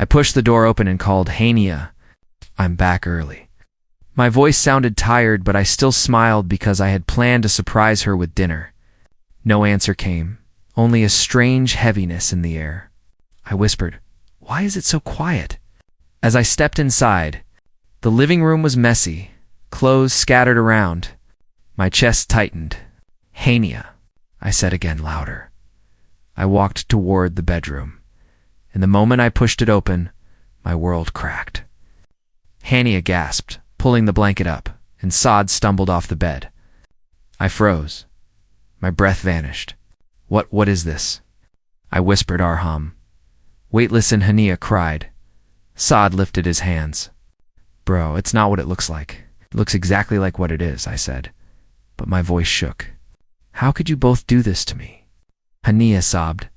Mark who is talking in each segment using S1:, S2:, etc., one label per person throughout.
S1: I pushed the door open and called, "Hania, I'm back early." My voice sounded tired, but I still smiled because I had planned to surprise her with dinner. No answer came, only a strange heaviness in the air. I whispered, "Why is it so quiet?" As I stepped inside, the living room was messy, clothes scattered around. My chest tightened. "Hania," I said again louder. I walked toward the bedroom. In the moment I pushed it open, my world cracked. Hania gasped, pulling the blanket up, and Saad stumbled off the bed. I froze. My breath vanished. What is this?" I whispered, "Arham." "Wait, listen," Hania cried. Saad lifted his hands. "Bro, it's not what it looks like. It looks exactly like what it is," I said. But my voice shook. "How could you both do this to me?" Hania sobbed.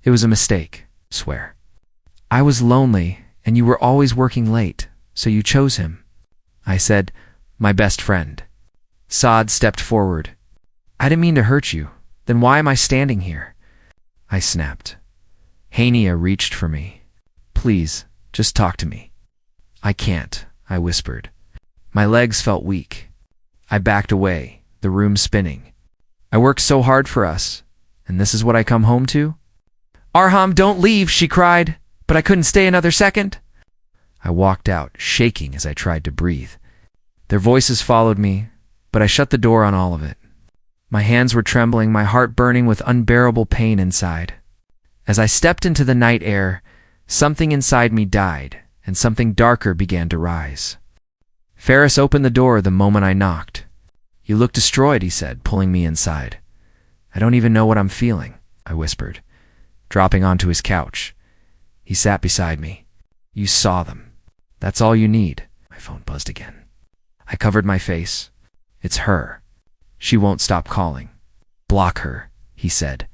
S1: "It was a mistake, swear. I was lonely, and you were always working late, so you chose him." I said, "My best friend." Saad stepped forward. "I didn't mean to hurt you. Then why am I standing here?" I snapped. Hania reached for me. "Please, just talk to me." "I can't," I whispered. My legs felt weak. I backed away, the room spinning. "I worked so hard for us, and this is what I come home to?" "Arham, don't leave," she cried, but I couldn't stay another second. I walked out, shaking as I tried to breathe. Their voices followed me, but I shut the door on all of it. My hands were trembling, my heart burning with unbearable pain inside. As I stepped into the night air, something inside me died, and something darker began to rise. Ferris opened the door the moment I knocked. "You look destroyed," he said, pulling me inside. "I don't even know what I'm feeling," I whispered, dropping onto his couch. He sat beside me. "You saw them. That's all you need." My phone buzzed again. I covered my face. "It's her. She won't stop calling." "Block her," he said.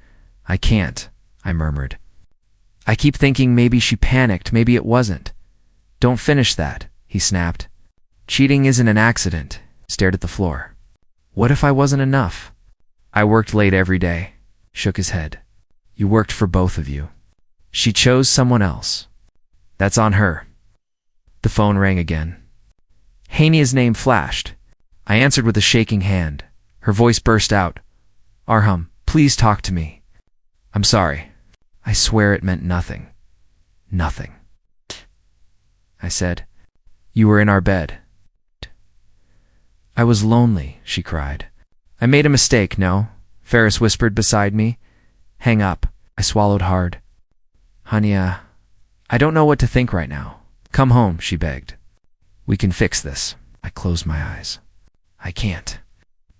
S1: "I can't," I murmured. "I keep thinking maybe she panicked, maybe it wasn't." "Don't finish that," he snapped. "Cheating isn't an accident," stared at the floor. "What if I wasn't enough?" "I worked late every day," shook his head. "You worked for both of you. She chose someone else. That's on her." The phone rang again. Hania's name flashed. I answered with a shaking hand. Her voice burst out. "Arham, please talk to me." "I'm sorry. I swear it meant nothing." "Nothing," I said. "You were in our bed." "I was lonely," she cried. "I made a mistake, no?" Ferris whispered beside me. "Hang up." I swallowed hard. "Hania, I don't know what to think right now. Come home," she begged. "We can fix this." I closed my eyes. "I can't."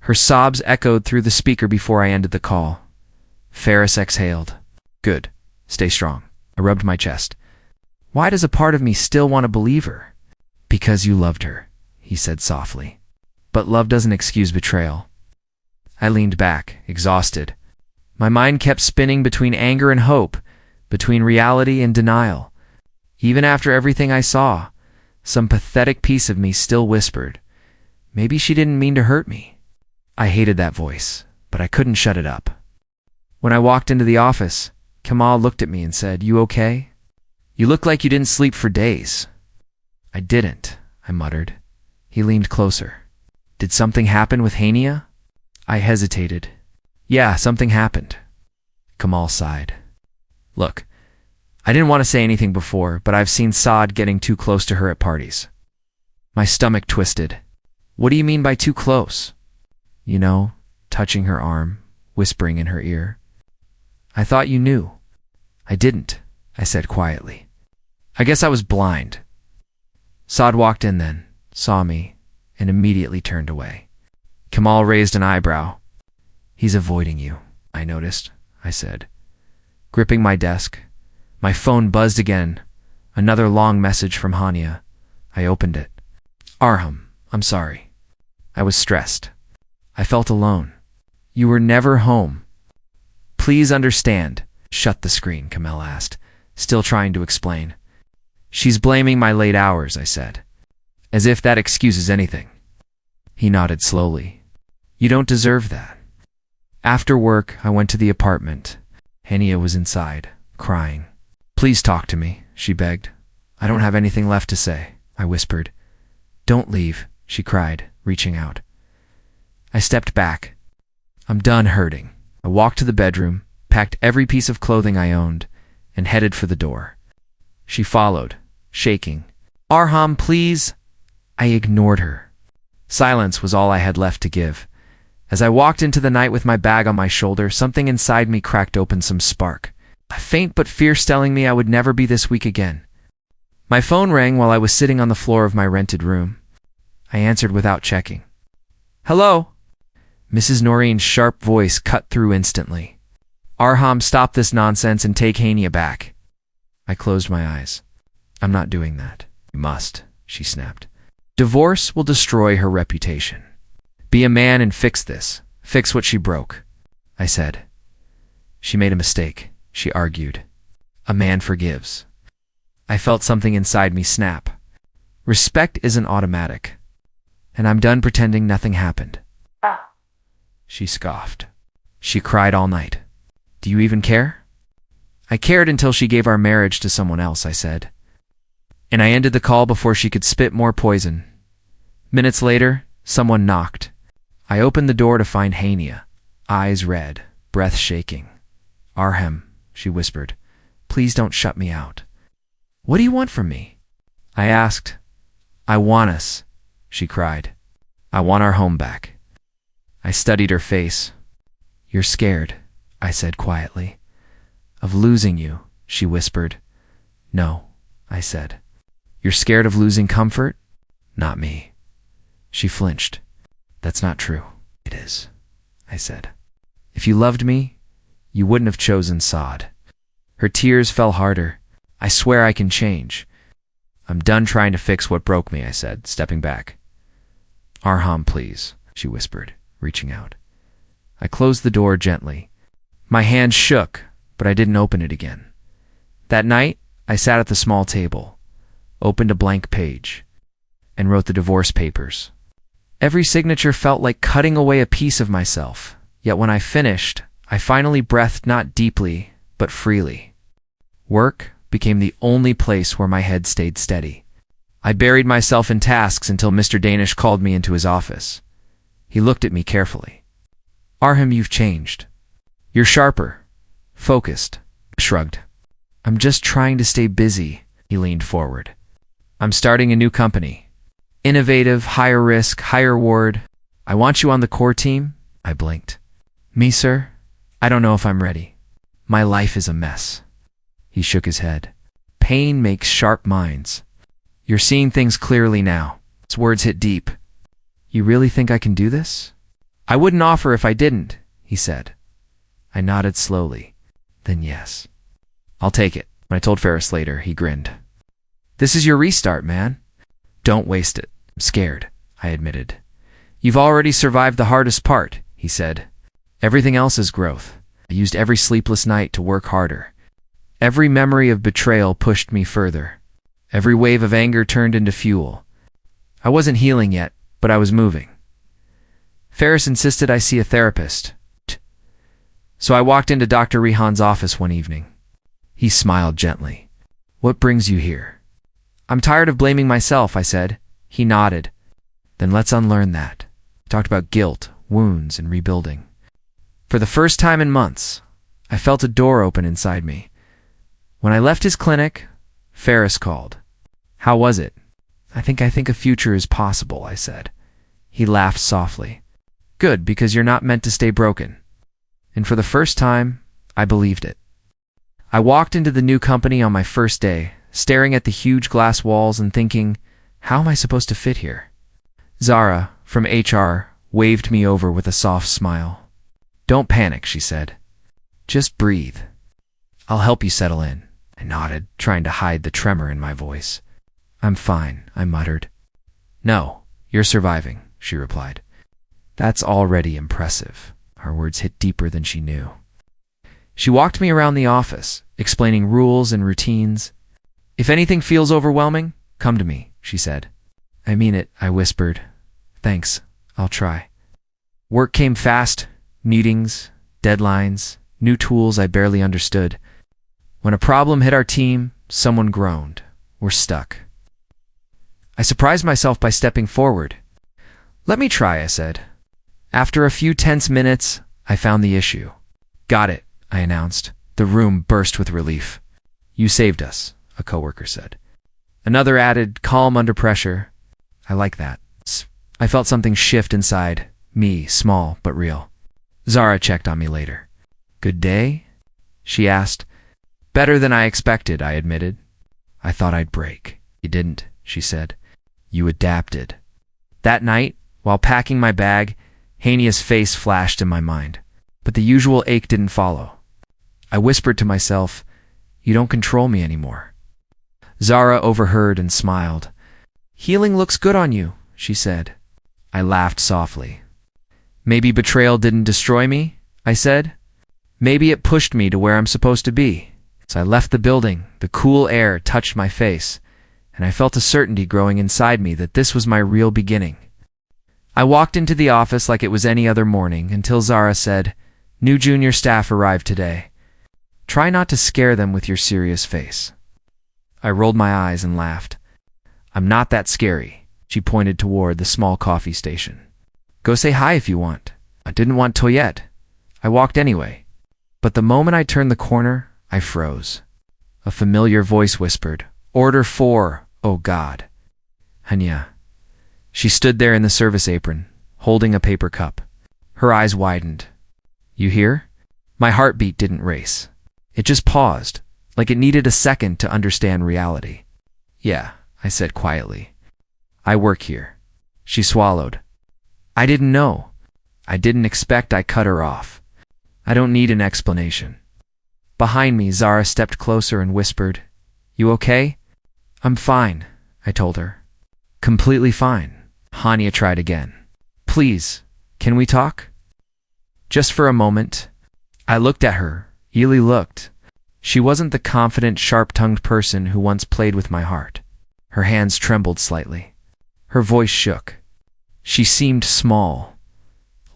S1: Her sobs echoed through the speaker before I ended the call. Ferris exhaled. "Good. Stay strong." I rubbed my chest. "Why does a part of me still want to believe her?" "Because you loved her," he said softly. "But love doesn't excuse betrayal." I leaned back, exhausted. My mind kept spinning between anger and hope, between reality and denial. Even after everything I saw, some pathetic piece of me still whispered, maybe she didn't mean to hurt me. I hated that voice, but I couldn't shut it up. When I walked into the office, Kamal looked at me and said, "You okay? You look like you didn't sleep for days." "I didn't," I muttered. He leaned closer. "Did something happen with Hania?" I hesitated. "Yeah, something happened." Kamal sighed. "Look, I didn't want to say anything before, but I've seen Saad getting too close to her at parties." My stomach twisted. "What do you mean by too close?" "You know, touching her arm, whispering in her ear." "I thought you knew." "I didn't," I said quietly. "I guess I was blind." Saad walked in then, saw me, and immediately turned away. Kamal raised an eyebrow. "He's avoiding you, I noticed," I said. Gripping my desk, my phone buzzed again. Another long message from Hania. I opened it. "Arham, I'm sorry. I was stressed. I felt alone. You were never home. Please understand." "Shut the screen," Kamel asked, still trying to explain. "She's blaming my late hours," I said. "As if that excuses anything." He nodded slowly. "You don't deserve that." After work, I went to the apartment. Hania was inside, crying. "Please talk to me," she begged. I don't have anything left to say, I whispered. Don't leave, she cried, reaching out. I stepped back. I'm done hurting. I walked to the bedroom, packed every piece of clothing I owned, and headed for the door. She followed, shaking. Arham, please. I ignored her. Silence was all I had left to give. As I walked into the night with my bag on my shoulder, something inside me cracked open some spark. A faint but fierce telling me I would never be this weak again. My phone rang while I was sitting on the floor of my rented room. I answered without checking. Hello? Mrs. Noreen's sharp voice cut through instantly. Arham, stop this nonsense and take Hania back. I closed my eyes. I'm not doing that. You must, she snapped. Divorce will destroy her reputation. Be a man and fix this. Fix what she broke, I said. She made a mistake, she argued. A man forgives. I felt something inside me snap. Respect isn't automatic. And I'm done pretending nothing happened. She scoffed. She cried all night. Do you even care? I cared until she gave our marriage to someone else, I said. And I ended the call before she could spit more poison. Minutes later, someone knocked. I opened the door to find Hania, eyes red, breath shaking. Arham, she whispered, please don't shut me out. What do you want from me? I asked. I want us, she cried. I want our home back. I studied her face. You're scared, I said quietly. Of losing you, she whispered. No, I said. You're scared of losing comfort? Not me. She flinched. That's not true. It is, I said. If you loved me, you wouldn't have chosen sod. Her tears fell harder. I swear I can change. I'm done trying to fix what broke me, I said, stepping back. Arham, please, she whispered, reaching out. I closed the door gently. My hand shook, but I didn't open it again. That night, I sat at the small table, opened a blank page, and wrote the divorce papers. Every signature felt like cutting away a piece of myself, yet when I finished, I finally breathed not deeply, but freely. Work became the only place where my head stayed steady. I buried myself in tasks until Mr. Danish called me into his office. He looked at me carefully. Arham, you've changed. You're sharper, focused. I shrugged. I'm just trying to stay busy, he leaned forward. I'm starting a new company. Innovative, higher risk, higher reward. I want you on the core team. I blinked. Me, sir? I don't know if I'm ready. My life is a mess. He shook his head. Pain makes sharp minds. You're seeing things clearly now. His words hit deep. You really think I can do this? I wouldn't offer if I didn't, he said. I nodded slowly. Then yes. I'll take it. When I told Ferris later, he grinned. This is your restart, man. Don't waste it. I'm scared, I admitted. You've already survived the hardest part, he said. Everything else is growth. I used every sleepless night to work harder. Every memory of betrayal pushed me further. Every wave of anger turned into fuel. I wasn't healing yet, but I was moving. Ferris insisted I see a therapist. So I walked into Dr. Rehan's office one evening. He smiled gently. What brings you here? I'm tired of blaming myself, I said. He nodded. Then let's unlearn that. He talked about guilt, wounds, and rebuilding. For the first time in months, I felt a door open inside me. When I left his clinic, Ferris called. How was it? I think a future is possible, I said. He laughed softly. Good, because you're not meant to stay broken. And for the first time, I believed it. I walked into the new company on my first day, staring at the huge glass walls and thinking, how am I supposed to fit here? Zara, from HR, waved me over with a soft smile. Don't panic, she said. Just breathe. I'll help you settle in. I nodded, trying to hide the tremor in my voice. I'm fine, I muttered. No, you're surviving, she replied. That's already impressive. Her words hit deeper than she knew. She walked me around the office, explaining rules and routines. If anything feels overwhelming, come to me, she said. I mean it, I whispered. Thanks, I'll try. Work came fast, meetings, deadlines, new tools I barely understood. When a problem hit our team, someone groaned. We're stuck. I surprised myself by stepping forward. Let me try, I said. After a few tense minutes, I found the issue. Got it, I announced. The room burst with relief. You saved us, a coworker said. Another added, calm under pressure. I like that. I felt something shift inside me, small but real. Zara checked on me later. Good day? She asked. Better than I expected, I admitted. I thought I'd break. You didn't, she said. You adapted. That night, while packing my bag, Hania's face flashed in my mind, but the usual ache didn't follow. I whispered to myself, you don't control me anymore. Zara overheard and smiled. Healing looks good on you, she said. I laughed softly. Maybe betrayal didn't destroy me, I said. Maybe it pushed me to where I'm supposed to be. As I left the building, the cool air touched my face, and I felt a certainty growing inside me that this was my real beginning. I walked into the office like it was any other morning until Zara said, New junior staff arrived today. Try not to scare them with your serious face. I rolled my eyes and laughed. I'm not that scary, she pointed toward the small coffee station. Go say hi if you want. I didn't want to yet. I walked anyway. But the moment I turned the corner, I froze. A familiar voice whispered, Order 4, oh God. Hania. She stood there in the service apron, holding a paper cup. Her eyes widened. You hear? My heartbeat didn't race. It just paused, like it needed a second to understand reality. Yeah, I said quietly. I work here. She swallowed. I didn't know. I didn't expect. I cut her off. I don't need an explanation. Behind me, Zara stepped closer and whispered, You okay? I'm fine, I told her. Completely fine. Hania tried again. Please, can we talk? Just for a moment. I looked at her. Ely looked. She wasn't the confident, sharp-tongued person who once played with my heart. Her hands trembled slightly. Her voice shook. She seemed small.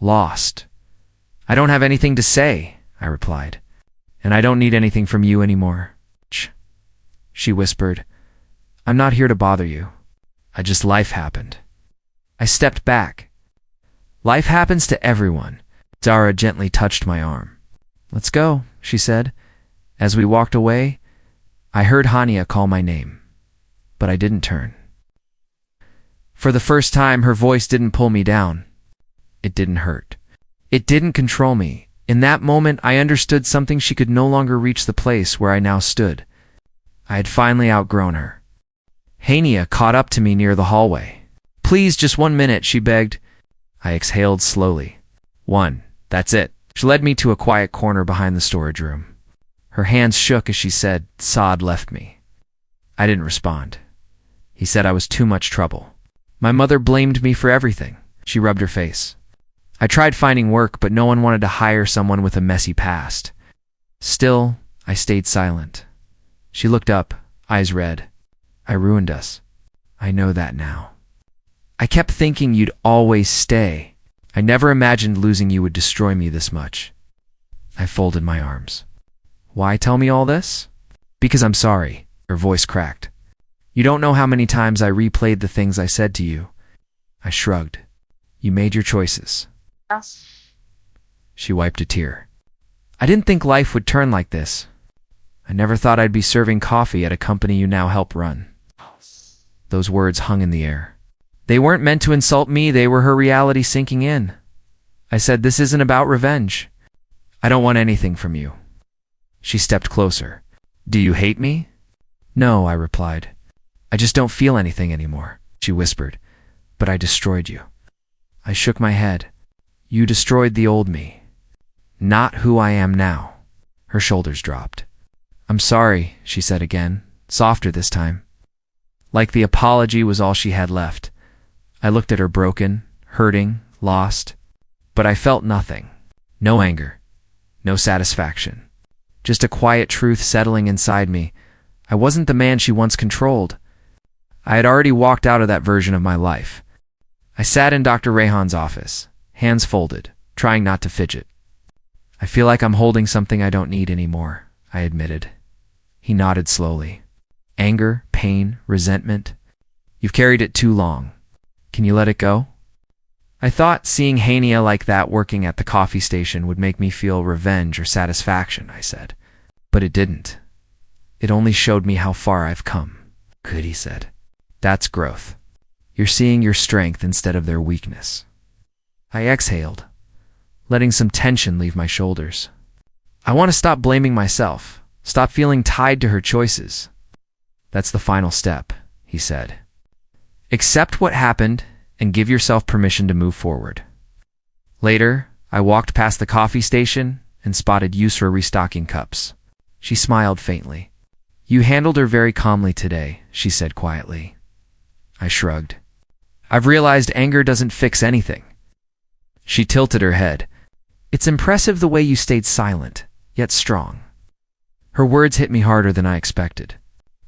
S1: Lost. I don't have anything to say, I replied. And I don't need anything from you anymore. Shh. She whispered. I'm not here to bother you. Life happened. I stepped back. Life happens to everyone. Zara gently touched my arm. Let's go, she said. As we walked away, I heard Hania call my name, but I didn't turn. For the first time, her voice didn't pull me down. It didn't hurt. It didn't control me. In that moment, I understood something. She could no longer reach the place where I now stood. I had finally outgrown her. Hania caught up to me near the hallway. Please, just 1 minute, she begged. I exhaled slowly. 1, that's it. She led me to a quiet corner behind the storage room. Her hands shook as she said, Saad left me. I didn't respond. He said I was too much trouble. My mother blamed me for everything. She rubbed her face. I tried finding work, but no one wanted to hire someone with a messy past. Still, I stayed silent. She looked up, eyes red. I ruined us. I know that now. I kept thinking you'd always stay. I never imagined losing you would destroy me this much. I folded my arms. Why tell me all this? Because I'm sorry. Her voice cracked. You don't know how many times I replayed the things I said to you. I shrugged. You made your choices. She wiped a tear. I didn't think life would turn like this. I never thought I'd be serving coffee at a company you now help run. Those words hung in the air. They weren't meant to insult me, they were her reality sinking in. I said, this isn't about revenge. I don't want anything from you. She stepped closer. Do you hate me? No, I replied. I just don't feel anything anymore, she whispered. But I destroyed you. I shook my head. You destroyed the old me. Not who I am now. Her shoulders dropped. I'm sorry, she said again, softer this time. Like the apology was all she had left. I looked at her broken, hurting, lost, but I felt nothing. No anger, no satisfaction. Just a quiet truth settling inside me. I wasn't the man she once controlled. I had already walked out of that version of my life. I sat in Dr. Rehan's office, hands folded, trying not to fidget. I feel like I'm holding something I don't need anymore, I admitted. He nodded slowly. Anger, pain, resentment. You've carried it too long. Can you let it go? I thought seeing Hania like that working at the coffee station would make me feel revenge or satisfaction, I said. But it didn't. It only showed me how far I've come. Good, he said. That's growth. You're seeing your strength instead of their weakness. I exhaled, letting some tension leave my shoulders. I want to stop blaming myself, stop feeling tied to her choices. That's the final step, he said. Accept what happened and give yourself permission to move forward. Later, I walked past the coffee station and spotted Yusra restocking cups. She smiled faintly. You handled her very calmly today, she said quietly. I shrugged. I've realized anger doesn't fix anything. She tilted her head. It's impressive the way you stayed silent, yet strong. Her words hit me harder than I expected.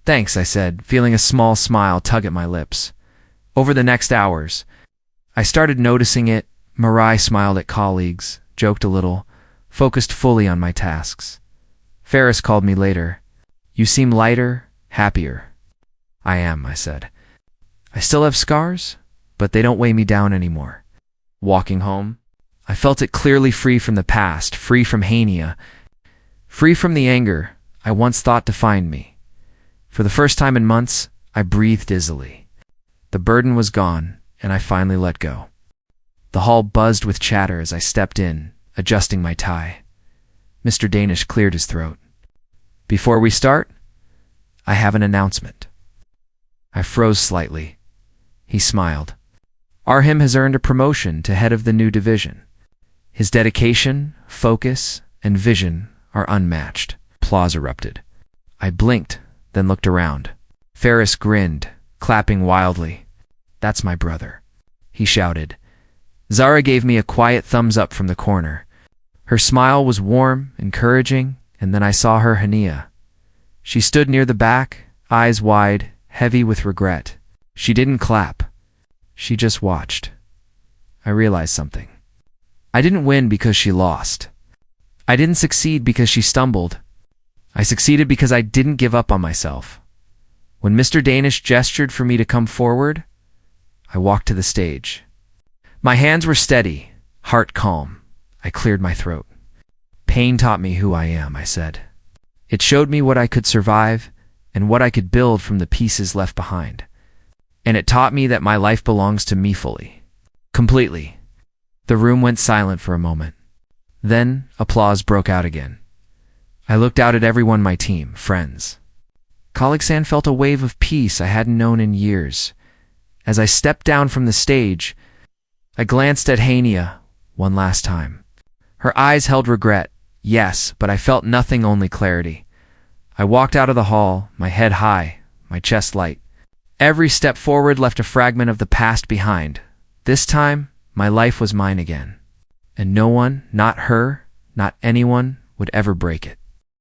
S1: Thanks, I said, feeling a small smile tug at my lips. Over the next hours, I started noticing it. Marai smiled at colleagues, joked a little, focused fully on my tasks. Ferris called me later. You seem lighter, happier. I am, I said. I still have scars, but they don't weigh me down anymore. Walking home, I felt it clearly free from the past, free from Hania, free from the anger I once thought defined me. For the first time in months, I breathed easily. The burden was gone, and I finally let go. The hall buzzed with chatter as I stepped in, adjusting my tie. Mr. Danish cleared his throat. Before we start, I have an announcement. I froze slightly. He smiled. Arhim has earned a promotion to head of the new division. His dedication, focus, and vision are unmatched. Applause erupted. I blinked, then looked around. Ferris grinned, clapping wildly. That's my brother, he shouted. Zara gave me a quiet thumbs up from the corner. Her smile was warm, encouraging, and then I saw her Hania. She stood near the back, eyes wide, heavy with regret. She didn't clap. She just watched. I realized something. I didn't win because she lost. I didn't succeed because she stumbled. I succeeded because I didn't give up on myself. When Mr. Danish gestured for me to come forward, I walked to the stage. My hands were steady, heart calm. I cleared my throat. Pain taught me who I am, I said. It showed me what I could survive and what I could build from the pieces left behind. And it taught me that my life belongs to me fully. Completely. The room went silent for a moment. Then applause broke out again. I looked out at everyone on my team, friends. Kaliksan felt a wave of peace I hadn't known in years. As I stepped down from the stage, I glanced at Hania one last time. Her eyes held regret, yes, but I felt nothing, only clarity. I walked out of the hall, my head high, my chest light. Every step forward left a fragment of the past behind. This time, my life was mine again. And no one, not her, not anyone, would ever break it.